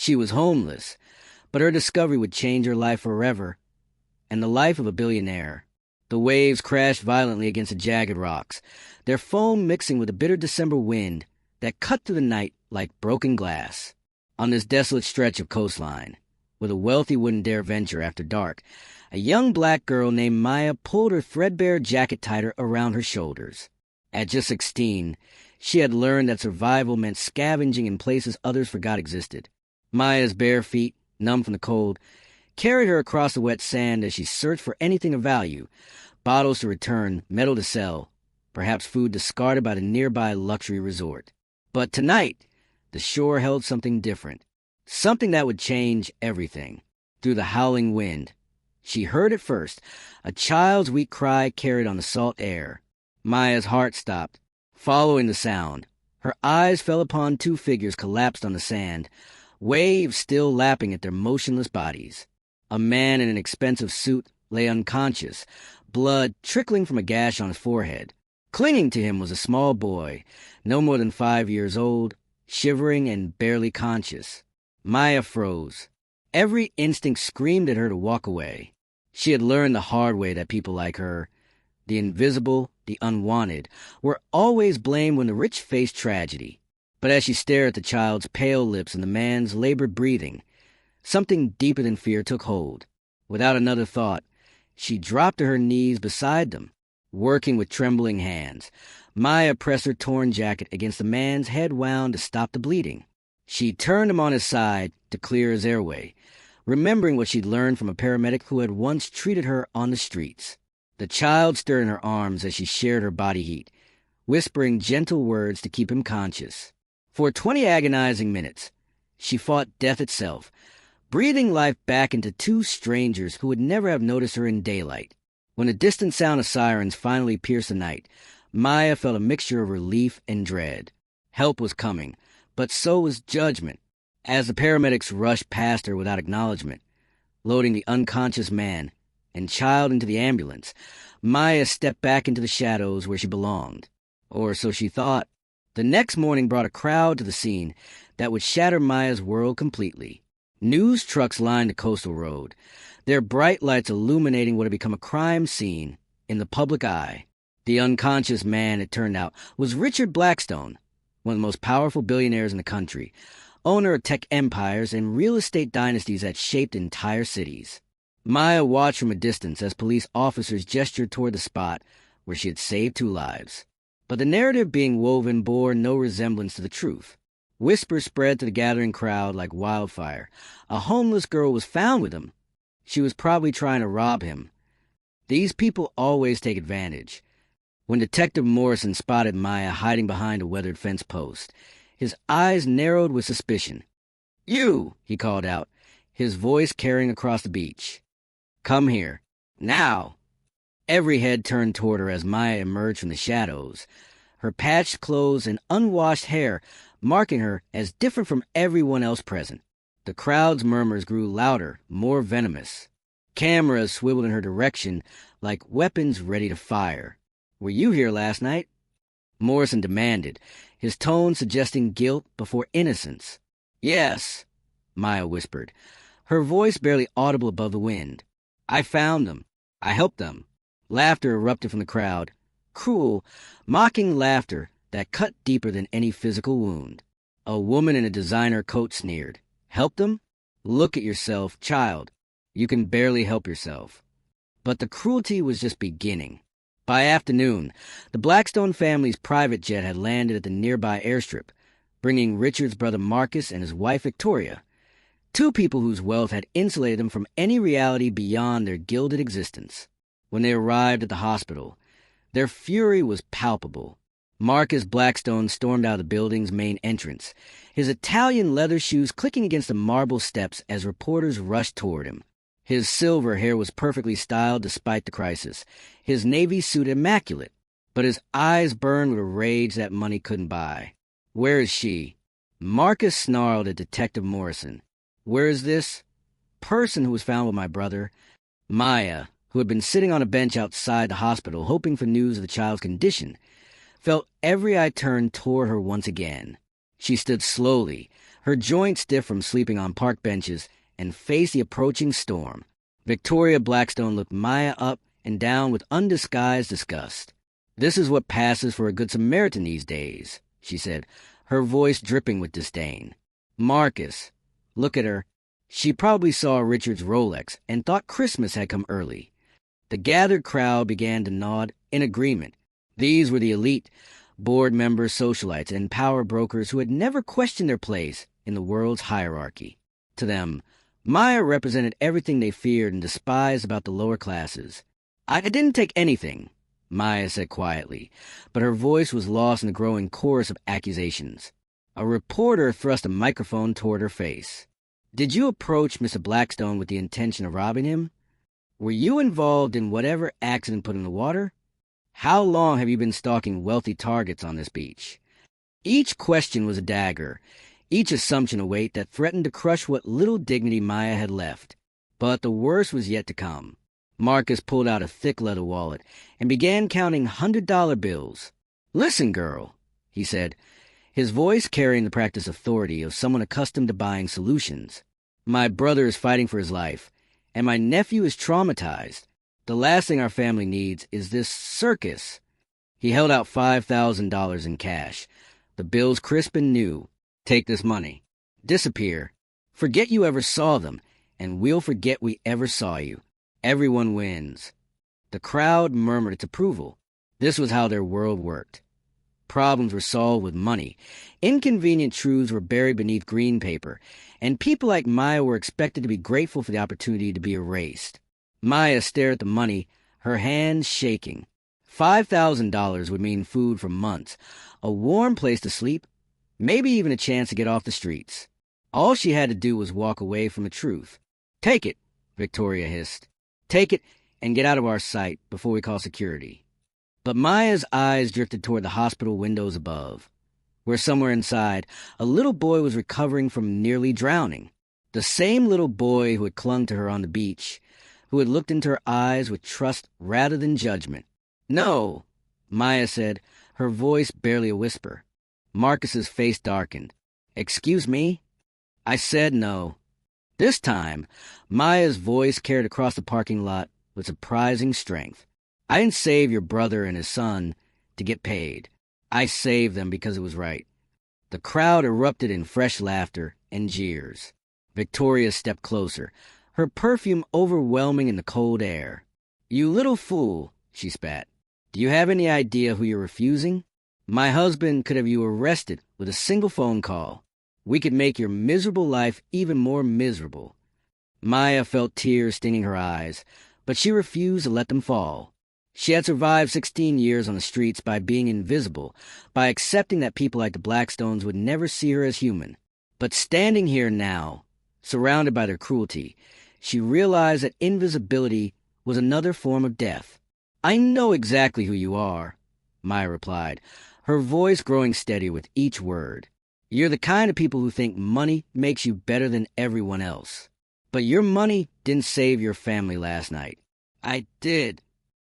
She was homeless, but her discovery would change her life forever, and the life of a billionaire. The waves crashed violently against the jagged rocks, their foam mixing with the bitter December wind that cut through the night like broken glass. On this desolate stretch of coastline, where the wealthy wouldn't dare venture after dark, a young black girl named Maya pulled her threadbare jacket tighter around her shoulders. At just 16, she had learned that survival meant scavenging in places others forgot existed. Maya's bare feet, numb from the cold, carried her across the wet sand as she searched for anything of value, bottles to return, metal to sell, perhaps food discarded by the nearby luxury resort. But tonight, the shore held something different, something that would change everything. Through the howling wind, she heard it first, a child's weak cry carried on the salt air. Maya's heart stopped, following the sound. Her eyes fell upon two figures collapsed on the sand, waves still lapping at their motionless bodies. A man in an expensive suit lay unconscious, blood trickling from a gash on his forehead. Clinging to him was a small boy, no more than 5 years old, shivering and barely conscious. Maya froze. Every instinct screamed at her to walk away. She had learned the hard way that people like her, the invisible, the unwanted, were always blamed when the rich faced tragedy. But as she stared at the child's pale lips and the man's labored breathing, something deeper than fear took hold. Without another thought, she dropped to her knees beside them. Working with trembling hands, Maya pressed her torn jacket against the man's head wound to stop the bleeding. She turned him on his side to clear his airway, remembering what she'd learned from a paramedic who had once treated her on the streets. The child stirred in her arms as she shared her body heat, whispering gentle words to keep him conscious. For 20 agonizing minutes, she fought death itself, breathing life back into two strangers who would never have noticed her in daylight. When the distant sound of sirens finally pierced the night, Maya felt a mixture of relief and dread. Help was coming, but so was judgment. As the paramedics rushed past her without acknowledgement, loading the unconscious man and child into the ambulance, Maya stepped back into the shadows where she belonged. Or so she thought. The next morning brought a crowd to the scene that would shatter Maya's world completely. News trucks lined the coastal road, their bright lights illuminating what had become a crime scene in the public eye. The unconscious man, it turned out, was Richard Blackstone, one of the most powerful billionaires in the country, owner of tech empires and real estate dynasties that shaped entire cities. Maya watched from a distance as police officers gestured toward the spot where she had saved 2 lives. But the narrative being woven bore no resemblance to the truth. Whispers spread to the gathering crowd like wildfire. A homeless girl was found with him. She was probably trying to rob him. These people always take advantage. When Detective Morrison spotted Maya hiding behind a weathered fence post, his eyes narrowed with suspicion. "You!" he called out, his voice carrying across the beach. "Come here. Now!" Every head turned toward her as Maya emerged from the shadows, her patched clothes and unwashed hair marking her as different from everyone else present. The crowd's murmurs grew louder, more venomous. Cameras swiveled in her direction like weapons ready to fire. "Were you here last night?" Morrison demanded, his tone suggesting guilt before innocence. "Yes," Maya whispered, her voice barely audible above the wind. "I found them. I helped them." Laughter erupted from the crowd, cruel, mocking laughter that cut deeper than any physical wound. A woman in a designer coat sneered. "Help them? Look at yourself, child. You can barely help yourself." But the cruelty was just beginning. By afternoon, the Blackstone family's private jet had landed at the nearby airstrip, bringing Richard's brother Marcus and his wife Victoria, 2 people whose wealth had insulated them from any reality beyond their gilded existence. When they arrived at the hospital, their fury was palpable. Marcus Blackstone stormed out of the building's main entrance, his Italian leather shoes clicking against the marble steps as reporters rushed toward him. His silver hair was perfectly styled despite the crisis, his navy suit immaculate, but his eyes burned with a rage that money couldn't buy. "Where is she?" Marcus snarled at Detective Morrison. "Where is this person who was found with my brother?" Maya, who had been sitting on a bench outside the hospital hoping for news of the child's condition, felt every eye turn toward her once again. She stood slowly, her joints stiff from sleeping on park benches, and faced the approaching storm. Victoria Blackstone looked Maya up and down with undisguised disgust. "This is what passes for a good Samaritan these days," she said, her voice dripping with disdain. "Marcus, look at her. She probably saw Richard's Rolex and thought Christmas had come early." The gathered crowd began to nod in agreement. These were the elite, board members, socialites, and power brokers who had never questioned their place in the world's hierarchy. To them, Maya represented everything they feared and despised about the lower classes. "I didn't take anything," Maya said quietly, but her voice was lost in the growing chorus of accusations. A reporter thrust a microphone toward her face. "Did you approach Mr. Blackstone with the intention of robbing him? Were you involved in whatever accident put him in the water? How long have you been stalking wealthy targets on this beach?" Each question was a dagger, each assumption a weight that threatened to crush what little dignity Maya had left. But the worst was yet to come. Marcus pulled out a thick leather wallet and began counting $100 bills. "Listen, girl," he said, his voice carrying the practiced authority of someone accustomed to buying solutions. "My brother is fighting for his life, and my nephew is traumatized. The last thing our family needs is this circus." He held out $5,000 in cash, the bills crisp and new. "Take this money. Disappear. Forget you ever saw them, and we'll forget we ever saw you. Everyone wins." The crowd murmured its approval. This was how their world worked. Problems were solved with money. Inconvenient truths were buried beneath green paper, and people like Maya were expected to be grateful for the opportunity to be erased. Maya stared at the money, her hands shaking. $5,000 would mean food for months, a warm place to sleep, maybe even a chance to get off the streets. All she had to do was walk away from the truth. "Take it," Victoria hissed. "Take it and get out of our sight before we call security." But Maya's eyes drifted toward the hospital windows above, where somewhere inside, a little boy was recovering from nearly drowning. The same little boy who had clung to her on the beach, who had looked into her eyes with trust rather than judgment. "No," Maya said, her voice barely a whisper. Marcus's face darkened. "Excuse me?" "I said no." This time, Maya's voice carried across the parking lot with surprising strength. "I didn't save your brother and his son to get paid. I saved them because it was right." The crowd erupted in fresh laughter and jeers. Victoria stepped closer, her perfume overwhelming in the cold air. "You little fool," she spat. "Do you have any idea who you're refusing? My husband could have you arrested with a single phone call. We could make your miserable life even more miserable." Maya felt tears stinging her eyes, but she refused to let them fall. She had survived 16 years on the streets by being invisible, by accepting that people like the Blackstones would never see her as human. But standing here now, surrounded by their cruelty, she realized that invisibility was another form of death. "I know exactly who you are," Maya replied, her voice growing steadier with each word. "You're the kind of people who think money makes you better than everyone else. But your money didn't save your family last night." "I did."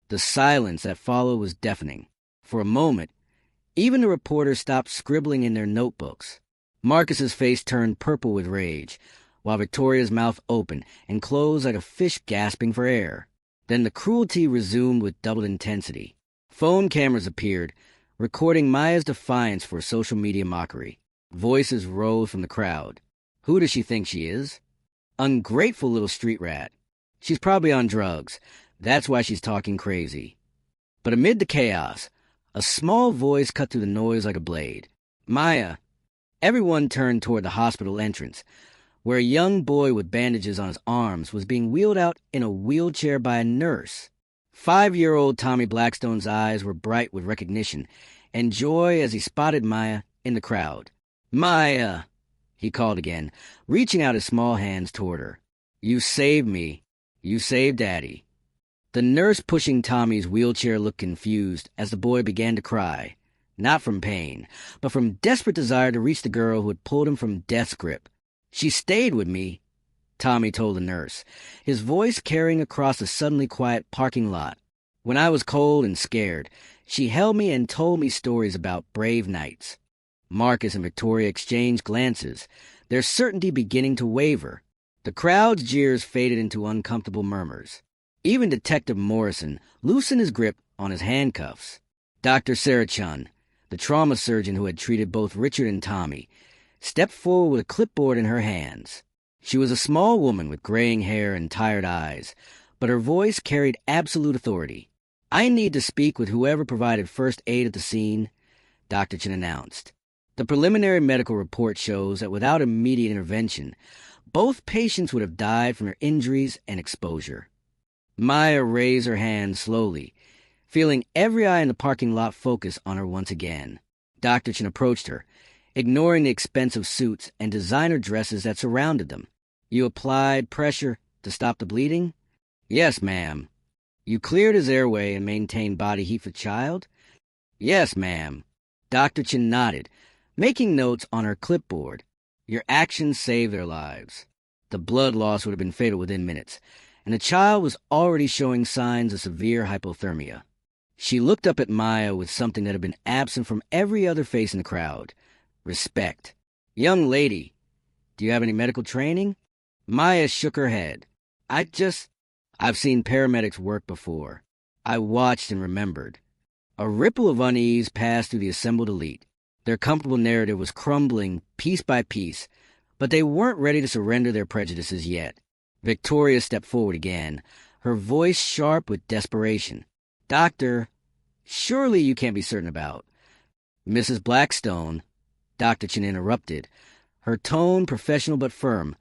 The silence that followed was deafening. For a moment, even the reporters stopped scribbling in their notebooks. Marcus's face turned purple with rage, while Victoria's mouth opened and closed like a fish gasping for air. Then the cruelty resumed with doubled intensity. Phone cameras appeared, recording Maya's defiance for a social media mockery. Voices rose from the crowd. "Who does she think she is? Ungrateful little street rat. She's probably on drugs. That's why she's talking crazy." But amid the chaos, a small voice cut through the noise like a blade. "Maya." Everyone turned toward the hospital entrance, where a young boy with bandages on his arms was being wheeled out in a wheelchair by a nurse. 5-year-old Tommy Blackstone's eyes were bright with recognition and joy as he spotted Maya in the crowd. "Maya," he called again, reaching out his small hands toward her. "You saved me. You saved Daddy." The nurse pushing Tommy's wheelchair looked confused as the boy began to cry, not from pain, but from desperate desire to reach the girl who had pulled him from death's grip. "She stayed with me," Tommy told the nurse, his voice carrying across the suddenly quiet parking lot. "When I was cold and scared, she held me and told me stories about brave knights." Marcus and Victoria exchanged glances, their certainty beginning to waver. The crowd's jeers faded into uncomfortable murmurs. Even Detective Morrison loosened his grip on his handcuffs. Dr. Sarachun, the trauma surgeon who had treated both Richard and Tommy, stepped forward with a clipboard in her hands. She was a small woman with graying hair and tired eyes, but her voice carried absolute authority. "I need to speak with whoever provided first aid at the scene," Dr. Chen announced. "The preliminary medical report shows that without immediate intervention, both patients would have died from their injuries and exposure." Maya raised her hand slowly, feeling every eye in the parking lot focus on her once again. Dr. Chen approached her, ignoring the expensive suits and designer dresses that surrounded them. "You applied pressure to stop the bleeding?" "Yes, ma'am." "You cleared his airway and maintained body heat for the child?" "Yes, ma'am." Dr. Chen nodded, making notes on her clipboard. "Your actions saved their lives. The blood loss would have been fatal within minutes, and the child was already showing signs of severe hypothermia." She looked up at Maya with something that had been absent from every other face in the crowd: respect. "Young lady, do you have any medical training?" Maya shook her head. I've seen paramedics work before." I watched and remembered. A ripple of unease passed through the assembled elite. Their comfortable narrative was crumbling piece by piece, but they weren't ready to surrender their prejudices yet. Victoria stepped forward again, her voice sharp with desperation. "Doctor, surely you can't be certain about—" "Mrs. Blackstone," Dr. Chen interrupted, her tone professional but firm.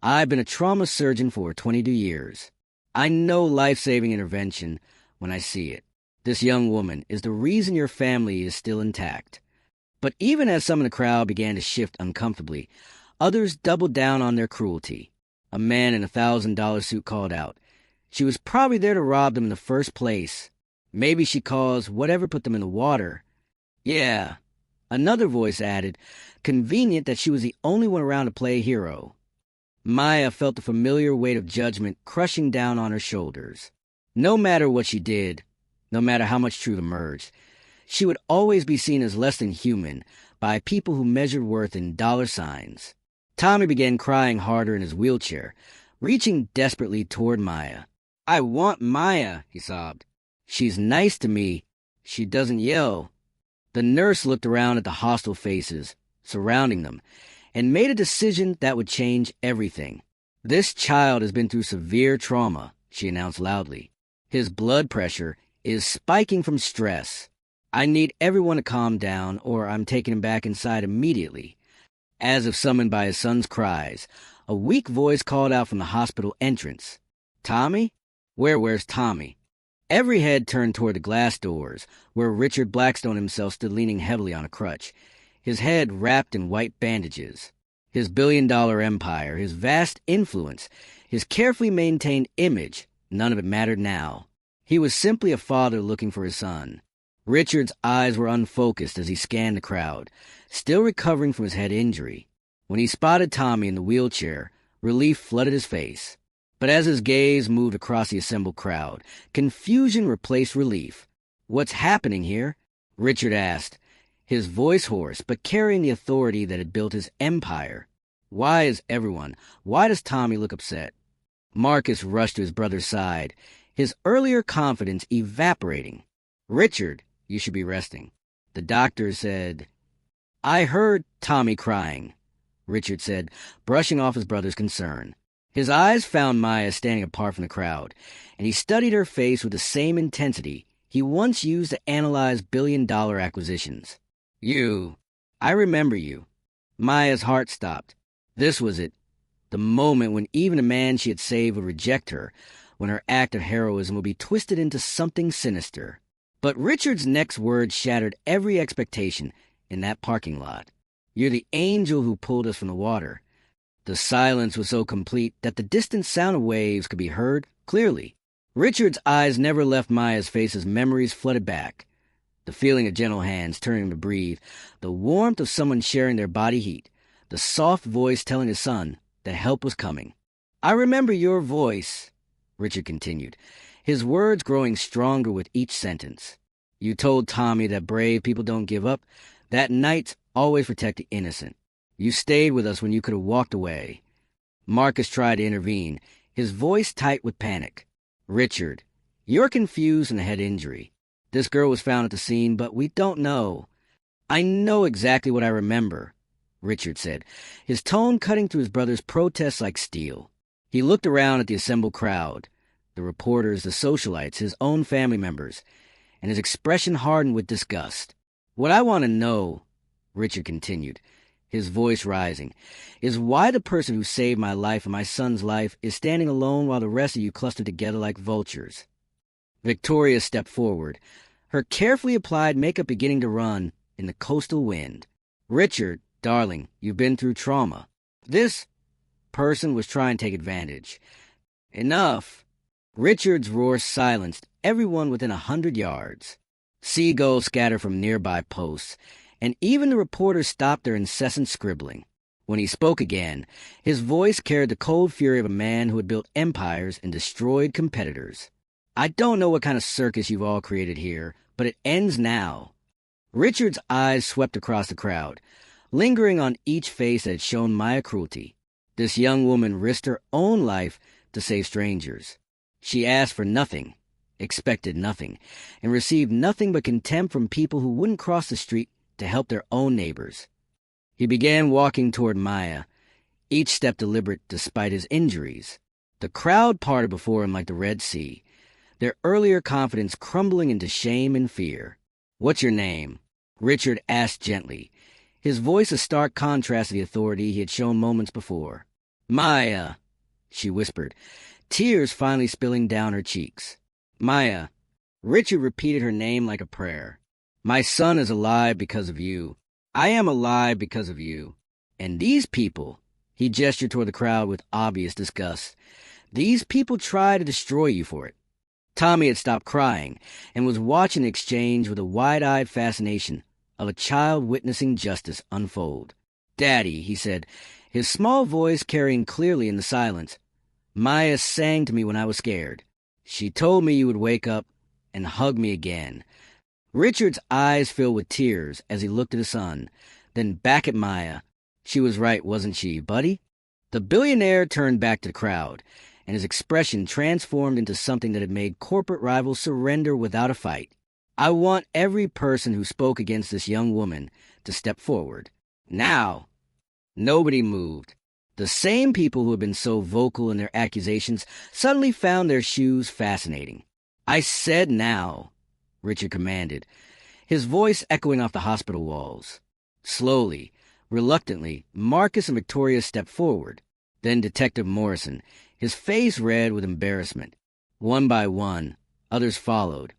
"I've been a trauma surgeon for 22 years. I know life-saving intervention when I see it. This young woman is the reason your family is still intact." But even as some in the crowd began to shift uncomfortably, others doubled down on their cruelty. A man in a $1,000 suit called out, "She was probably there to rob them in the first place. Maybe she caused whatever put them in the water." "Yeah," another voice added, "convenient that she was the only one around to play a hero." Maya felt the familiar weight of judgment crushing down on her shoulders. No matter what she did, no matter how much truth emerged, she would always be seen as less than human by people who measured worth in dollar signs. Tommy began crying harder in his wheelchair, reaching desperately toward Maya. "I want Maya," he sobbed. "She's nice to me. She doesn't yell." The nurse looked around at the hostile faces surrounding them and made a decision that would change everything. "This child has been through severe trauma," she announced loudly. "His blood pressure is spiking from stress. I need everyone to calm down, or I'm taking him back inside immediately." As if summoned by his son's cries, a weak voice called out from the hospital entrance. "Tommy? Where's Tommy?" Every head turned toward the glass doors, where Richard Blackstone himself stood leaning heavily on a crutch, his head wrapped in white bandages. His billion-dollar empire, his vast influence, his carefully maintained image, none of it mattered now. He was simply a father looking for his son. Richard's eyes were unfocused as he scanned the crowd, still recovering from his head injury. When he spotted Tommy in the wheelchair, relief flooded his face. But as his gaze moved across the assembled crowd, confusion replaced relief. "What's happening here?" Richard asked, his voice hoarse but carrying the authority that had built his empire. Why does Tommy look upset?" Marcus rushed to his brother's side, his earlier confidence evaporating. "Richard, you should be resting. The doctor said—" "I heard Tommy crying," Richard said, brushing off his brother's concern. His eyes found Maya standing apart from the crowd, and he studied her face with the same intensity he once used to analyze billion-dollar acquisitions. I remember you." Maya's heart stopped. This was it, the moment when even a man she had saved would reject her, when her act of heroism would be twisted into something sinister. But Richard's next words shattered every expectation in that parking lot. "You're the angel who pulled us from the water." The silence was so complete that the distant sound of waves could be heard clearly. Richard's eyes never left Maya's face as memories flooded back. The feeling of gentle hands turning him to breathe, the warmth of someone sharing their body heat, the soft voice telling his son that help was coming. "I remember your voice," Richard continued, his words growing stronger with each sentence. "You told Tommy that brave people don't give up, that knights always protect the innocent. You stayed with us when you could have walked away. Marcus tried to intervene, his voice tight with panic. Richard, you're confused and a head injury. This girl was found at the scene, but we don't know. I know exactly what I remember, Richard said, his tone cutting through his brother's protests like steel. He looked around at the assembled crowd, the reporters, the socialites, his own family members, and his expression hardened with disgust. What I want to know, Richard continued, his voice rising, is why the person who saved my life and my son's life is standing alone while the rest of you cluster together like vultures. Victoria stepped forward, her carefully applied makeup beginning to run in the coastal wind. Richard, darling, you've been through trauma. This person was trying to take advantage. Enough. Richard's roar silenced everyone within 100 yards. Seagulls scattered from nearby posts, and even the reporters stopped their incessant scribbling. When he spoke again, his voice carried the cold fury of a man who had built empires and destroyed competitors. I don't know what kind of circus you've all created here, but it ends now. Richard's eyes swept across the crowd, lingering on each face that had shown Maya cruelty. This young woman risked her own life to save strangers. She asked for nothing, expected nothing, and received nothing but contempt from people who wouldn't cross the street to help their own neighbors. He began walking toward Maya, each step deliberate despite his injuries. The crowd parted before him like the Red Sea, their earlier confidence crumbling into shame and fear. "What's your name?" Richard asked gently, his voice a stark contrast to the authority he had shown moments before. "Maya," she whispered, tears finally spilling down her cheeks. "Maya." Richard repeated her name like a prayer. "My son is alive because of you. I am alive because of you. And these people," he gestured toward the crowd with obvious disgust, "these people try to destroy you for it." Tommy had stopped crying and was watching the exchange with a wide-eyed fascination of a child witnessing justice unfold. "Daddy," he said, his small voice carrying clearly in the silence, "Maya sang to me when I was scared. She told me you would wake up and hug me again." Richard's eyes filled with tears as he looked at his son, then back at Maya. She was right, wasn't she, buddy? The billionaire turned back to the crowd, and his expression transformed into something that had made corporate rivals surrender without a fight. "I want every person who spoke against this young woman to step forward. Now!" Nobody moved. The same people who had been so vocal in their accusations suddenly found their shoes fascinating. "I said now," Richard commanded, his voice echoing off the hospital walls. Slowly, reluctantly, Marcus and Victoria stepped forward. Then Detective Morrison, his face red with embarrassment. One by one, others followed.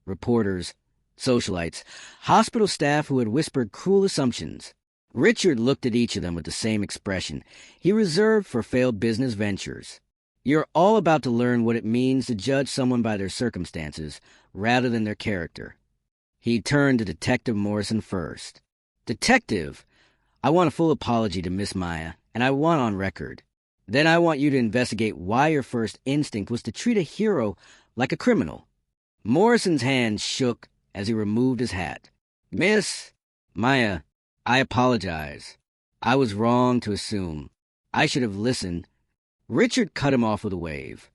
Reporters, socialites, hospital staff who had whispered cruel assumptions. Richard looked at each of them with the same expression he reserved for failed business ventures. "You're all about to learn what it means to judge someone by their circumstances rather than their character." He turned to Detective Morrison first. "Detective, I want a full apology to Miss Maya, and I want on record. Then I want you to investigate why your first instinct was to treat a hero like a criminal." Morrison's hand shook as he removed his hat. "Miss Maya, I apologize. I was wrong to assume. I should have listened." Richard cut him off with a wave.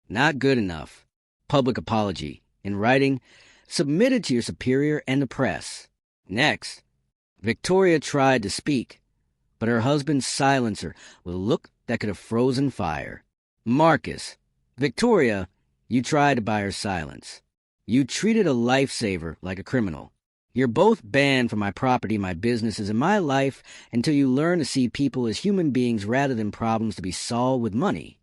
"Not good enough. Public apology, in writing, submitted to your superior and the press. Next." Victoria tried to speak, but her husband silenced her with a look that could have frozen fire. "Marcus, Victoria, you tried to buy her silence. You treated a lifesaver like a criminal. You're both banned from my property, my businesses, and my life until you learn to see people as human beings rather than problems to be solved with money."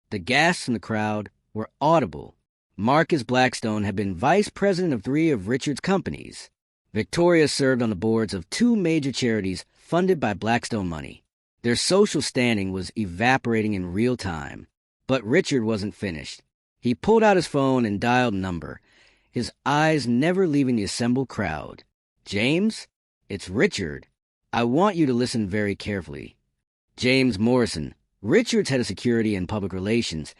The gasps from the crowd were audible. Marcus Blackstone had been vice president of 3 of Richard's companies. Victoria served on the boards of 2 major charities funded by Blackstone money. Their social standing was evaporating in real time. But Richard wasn't finished. He pulled out his phone and dialed a number, his eyes never leaving the assembled crowd. "James, it's Richard. I want you to listen very carefully." James Morrison, Richard's head of security and public relations,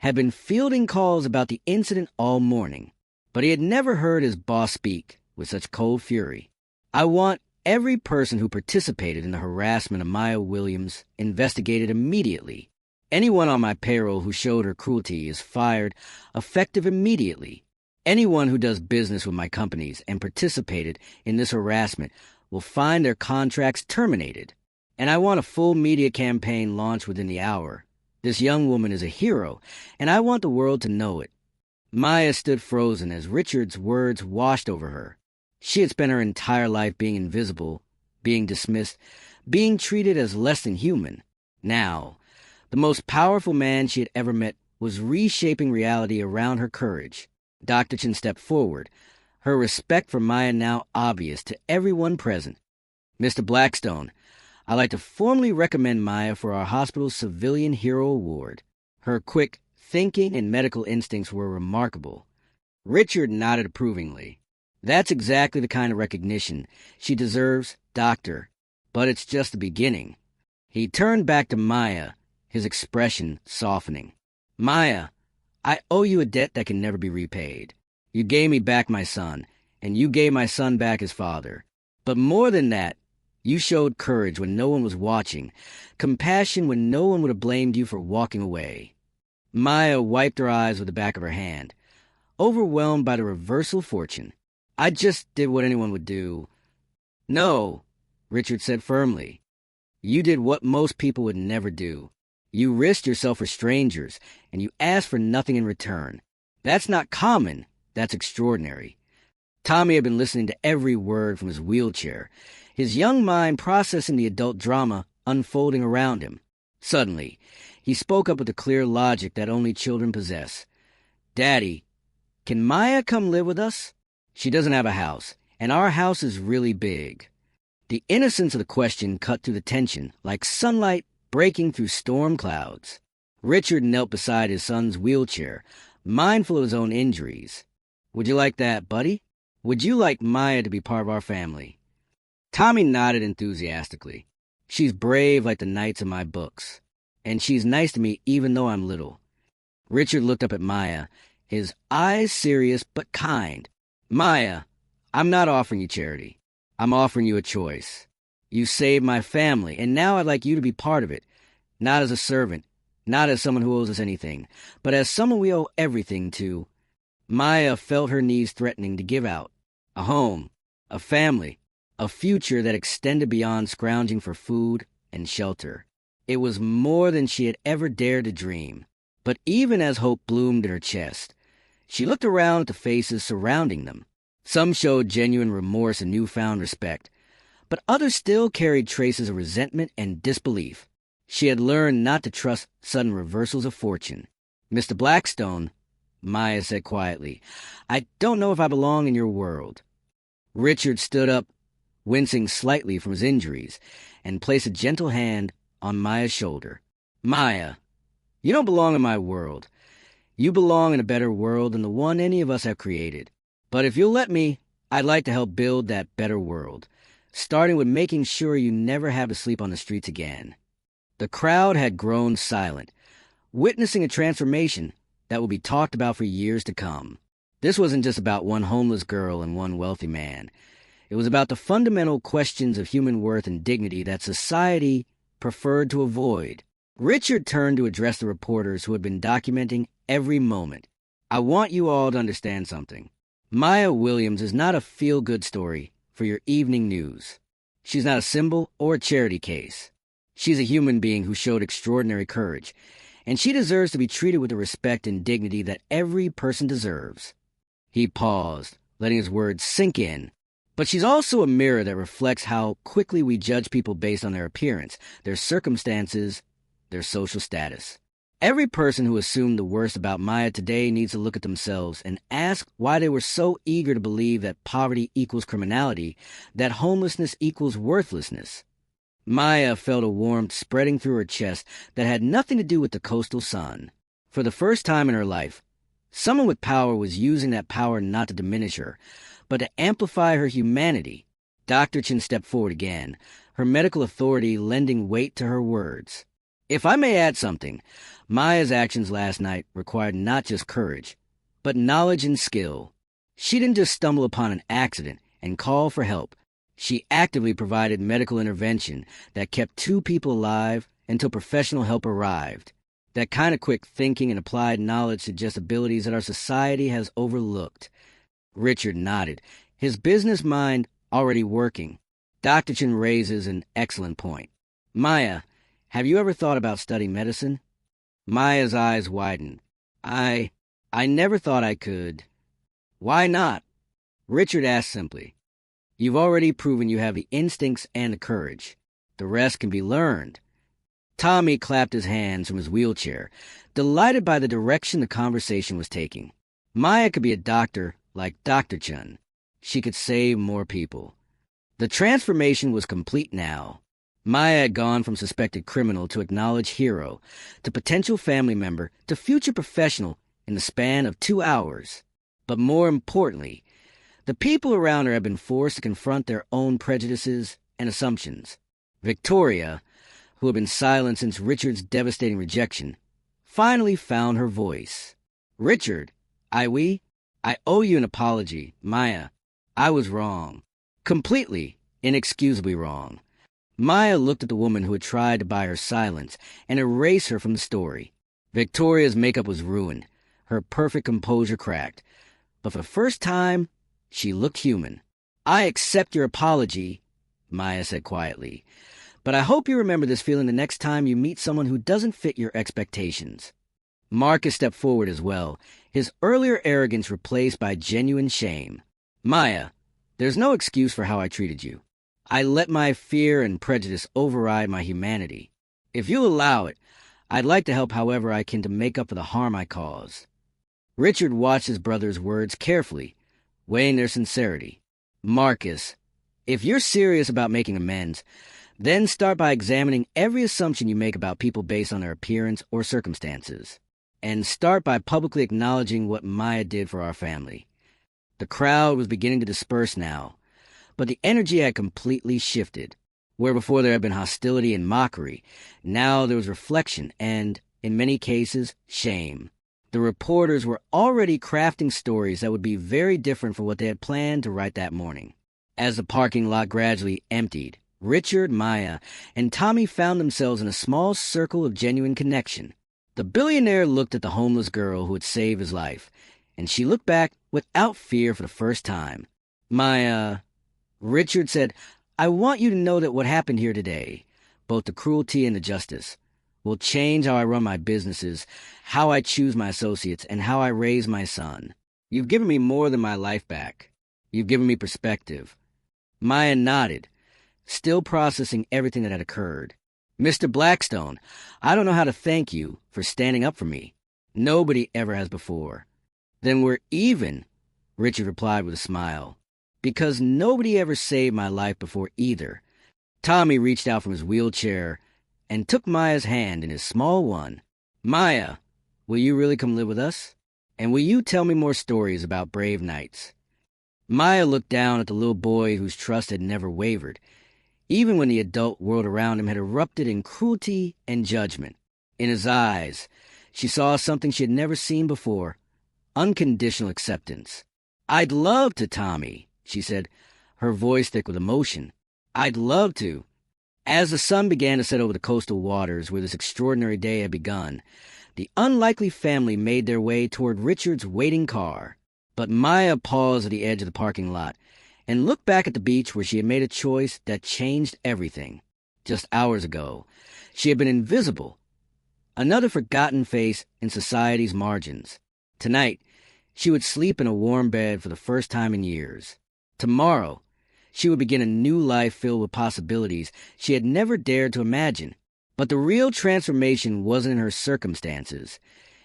had been fielding calls about the incident all morning, but he had never heard his boss speak with such cold fury. "I want every person who participated in the harassment of Maya Williams investigated immediately. Anyone on my payroll who showed her cruelty is fired, effective immediately. Anyone who does business with my companies and participated in this harassment will find their contracts terminated. And I want a full media campaign launched within the hour. This young woman is a hero, and I want the world to know it. Maya stood frozen as Richard's words washed over her. She had spent her entire life being invisible, being dismissed, being treated as less than human. Now, the most powerful man she had ever met was reshaping reality around her courage. Dr. Chin stepped forward, her respect for Maya now obvious to everyone present. Mr. Blackstone, I'd like to formally recommend Maya for our hospital's Civilian Hero Award. Her quick thinking and medical instincts were remarkable. Richard nodded approvingly. That's exactly the kind of recognition she deserves, Doctor. But it's just the beginning. He turned back to Maya, his expression softening. Maya, I owe you a debt that can never be repaid. You gave me back my son, and you gave my son back his father. But more than that, you showed courage when no one was watching, compassion when no one would have blamed you for walking away. Maya wiped her eyes with the back of her hand, overwhelmed by the reversal of fortune. I just did what anyone would do. No, Richard said firmly. You did what most people would never do. You risked yourself for strangers, and you asked for nothing in return. That's not common. That's extraordinary. Tommy had been listening to every word from his wheelchair, his young mind processing the adult drama unfolding around him. Suddenly, he spoke up with the clear logic that only children possess. Daddy, can Maya come live with us? She doesn't have a house, and our house is really big. The innocence of the question cut through the tension, like sunlight breaking through storm clouds. Richard knelt beside his son's wheelchair, mindful of his own injuries. Would you like that, buddy? Would you like Maya to be part of our family? Tommy nodded enthusiastically. She's brave like the knights in my books, and she's nice to me even though I'm little. Richard looked up at Maya, his eyes serious but kind. Maya, I'm not offering you charity. I'm offering you a choice. You saved my family, and now I'd like you to be part of it. Not as a servant, not as someone who owes us anything, but as someone we owe everything to. Maya felt her knees threatening to give out. A home, a family, a future that extended beyond scrounging for food and shelter. It was more than she had ever dared to dream. But even as hope bloomed in her chest, she looked around at the faces surrounding them. Some showed genuine remorse and newfound respect, but others still carried traces of resentment and disbelief. She had learned not to trust sudden reversals of fortune. Mr. Blackstone, Maya said quietly, I don't know if I belong in your world. Richard stood up, wincing slightly from his injuries, and placed a gentle hand on Maya's shoulder. Maya, you don't belong in my world. You belong in a better world than the one any of us have created. But if you'll let me, I'd like to help build that better world, starting with making sure you never have to sleep on the streets again. The crowd had grown silent, witnessing a transformation that will be talked about for years to come. This wasn't just about one homeless girl and one wealthy man. It was about the fundamental questions of human worth and dignity that society preferred to avoid. Richard turned to address the reporters who had been documenting every moment. I want you all to understand something. Maya Williams is not a feel-good story for your evening news. She's not a symbol or a charity case. She's a human being who showed extraordinary courage, and she deserves to be treated with the respect and dignity that every person deserves. He paused, letting his words sink in. But she's also a mirror that reflects how quickly we judge people based on their appearance, their circumstances, their social status. Every person who assumed the worst about Maya today needs to look at themselves and ask why they were so eager to believe that poverty equals criminality, that homelessness equals worthlessness. Maya felt a warmth spreading through her chest that had nothing to do with the coastal sun. For the first time in her life, someone with power was using that power not to diminish her, but to amplify her humanity. Dr. Chin stepped forward again, her medical authority lending weight to her words. If I may add something, Maya's actions last night required not just courage, but knowledge and skill. She didn't just stumble upon an accident and call for help. She actively provided medical intervention that kept 2 people alive until professional help arrived. That kind of quick thinking and applied knowledge suggests abilities that our society has overlooked. Richard nodded, his business mind already working. Dr. Chen raises an excellent point. Maya, have you ever thought about studying medicine? Maya's eyes widened. I never thought I could. Why not? Richard asked simply. You've already proven you have the instincts and the courage. The rest can be learned. Tommy clapped his hands from his wheelchair, delighted by the direction the conversation was taking. Maya could be a doctor like Dr. Chun. She could save more people. The transformation was complete now. Maya had gone from suspected criminal to acknowledged hero, to potential family member, to future professional in the span of 2 hours. But more importantly, the people around her had been forced to confront their own prejudices and assumptions. Victoria, who had been silent since Richard's devastating rejection, finally found her voice. Richard, I owe you an apology. Maya, I was wrong. Completely, inexcusably wrong. Maya looked at the woman who had tried to buy her silence and erase her from the story. Victoria's makeup was ruined, her perfect composure cracked. But for the first time, she looked human. I accept your apology, Maya said quietly. But I hope you remember this feeling the next time you meet someone who doesn't fit your expectations. Marcus stepped forward as well, his earlier arrogance replaced by genuine shame. Maya, there's no excuse for how I treated you. I let my fear and prejudice override my humanity. If you'll allow it, I'd like to help however I can to make up for the harm I caused. Richard watched his brother's words carefully, weighing their sincerity. Marcus, if you're serious about making amends, then start by examining every assumption you make about people based on their appearance or circumstances. And start by publicly acknowledging what Maya did for our family. The crowd was beginning to disperse now, but the energy had completely shifted. Where before there had been hostility and mockery, now there was reflection and, in many cases, shame. The reporters were already crafting stories that would be very different from what they had planned to write that morning. As the parking lot gradually emptied, Richard, Maya, and Tommy found themselves in a small circle of genuine connection. The billionaire looked at the homeless girl who had saved his life, and she looked back without fear for the first time. Richard said, I want you to know that what happened here today, both the cruelty and the justice, will change how I run my businesses, how I choose my associates, and how I raise my son. You've given me more than my life back. You've given me perspective. Maya nodded, still processing everything that had occurred. Mr. Blackstone, I don't know how to thank you for standing up for me. Nobody ever has before. Then we're even, Richard replied with a smile. Because nobody ever saved my life before either. Tommy reached out from his wheelchair and took Maya's hand in his small one. Maya, will you really come live with us? And will you tell me more stories about brave knights? Maya looked down at the little boy whose trust had never wavered, even when the adult world around him had erupted in cruelty and judgment. In his eyes, she saw something she had never seen before, unconditional acceptance. I'd love to, Tommy, she said, her voice thick with emotion. I'd love to. As the sun began to set over the coastal waters where this extraordinary day had begun, the unlikely family made their way toward Richard's waiting car. But Maya paused at the edge of the parking lot and looked back at the beach where she had made a choice that changed everything. Just hours ago, she had been invisible, another forgotten face in society's margins. Tonight, she would sleep in a warm bed for the first time in years. Tomorrow, she would begin a new life filled with possibilities she had never dared to imagine. But the real transformation wasn't in her circumstances.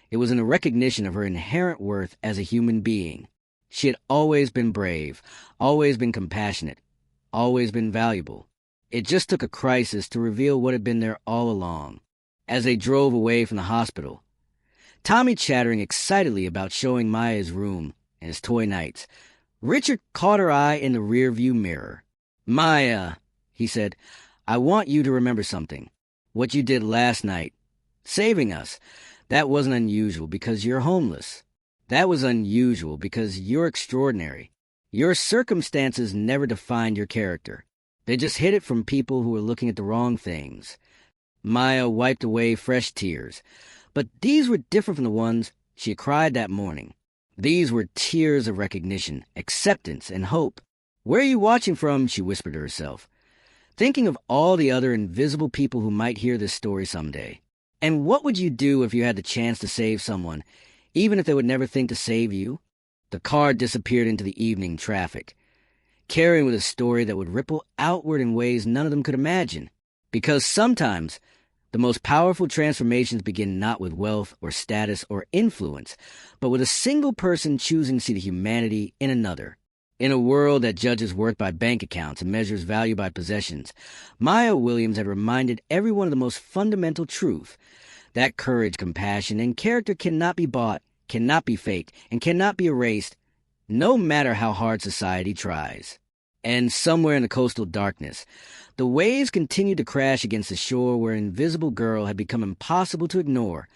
It was in the recognition of her inherent worth as a human being. She had always been brave, always been compassionate, always been valuable. It just took a crisis to reveal what had been there all along. As they drove away from the hospital, Tommy chattering excitedly about showing Maya his room and his toy knights, Richard caught her eye in the rearview mirror. Maya, he said, I want you to remember something. What you did last night, saving us, that wasn't unusual because you're homeless. That was unusual because you're extraordinary. Your circumstances never defined your character. They just hid it from people who were looking at the wrong things. Maya wiped away fresh tears, but these were different from the ones she had cried that morning. These were tears of recognition, acceptance, and hope. "Where are you watching from?" she whispered to herself, thinking of all the other invisible people who might hear this story someday. And what would you do if you had the chance to save someone, even if they would never think to save you? The car disappeared into the evening traffic, carrying with a story that would ripple outward in ways none of them could imagine. Because sometimes the most powerful transformations begin not with wealth or status or influence, but with a single person choosing to see the humanity in another. In a world that judges worth by bank accounts and measures value by possessions, Maya Williams had reminded everyone of the most fundamental truth: that courage, compassion, and character cannot be bought, cannot be faked, and cannot be erased, no matter how hard society tries. And somewhere in the coastal darkness, the waves continued to crash against the shore where an invisible girl had become impossible to ignore,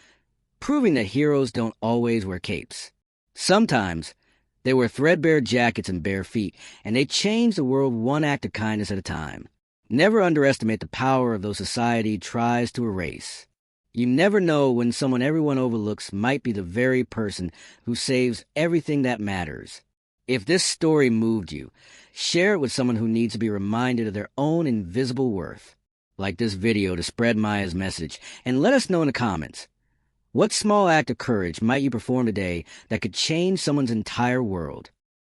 proving that heroes don't always wear capes. Sometimes they wear threadbare jackets and bare feet, and they change the world one act of kindness at a time. Never underestimate the power of those society tries to erase. You never know when someone everyone overlooks might be the very person who saves everything that matters. If this story moved you, share it with someone who needs to be reminded of their own invisible worth. Like this video to spread Maya's message, and let us know in the comments. What small act of courage might you perform today that could change someone's entire world?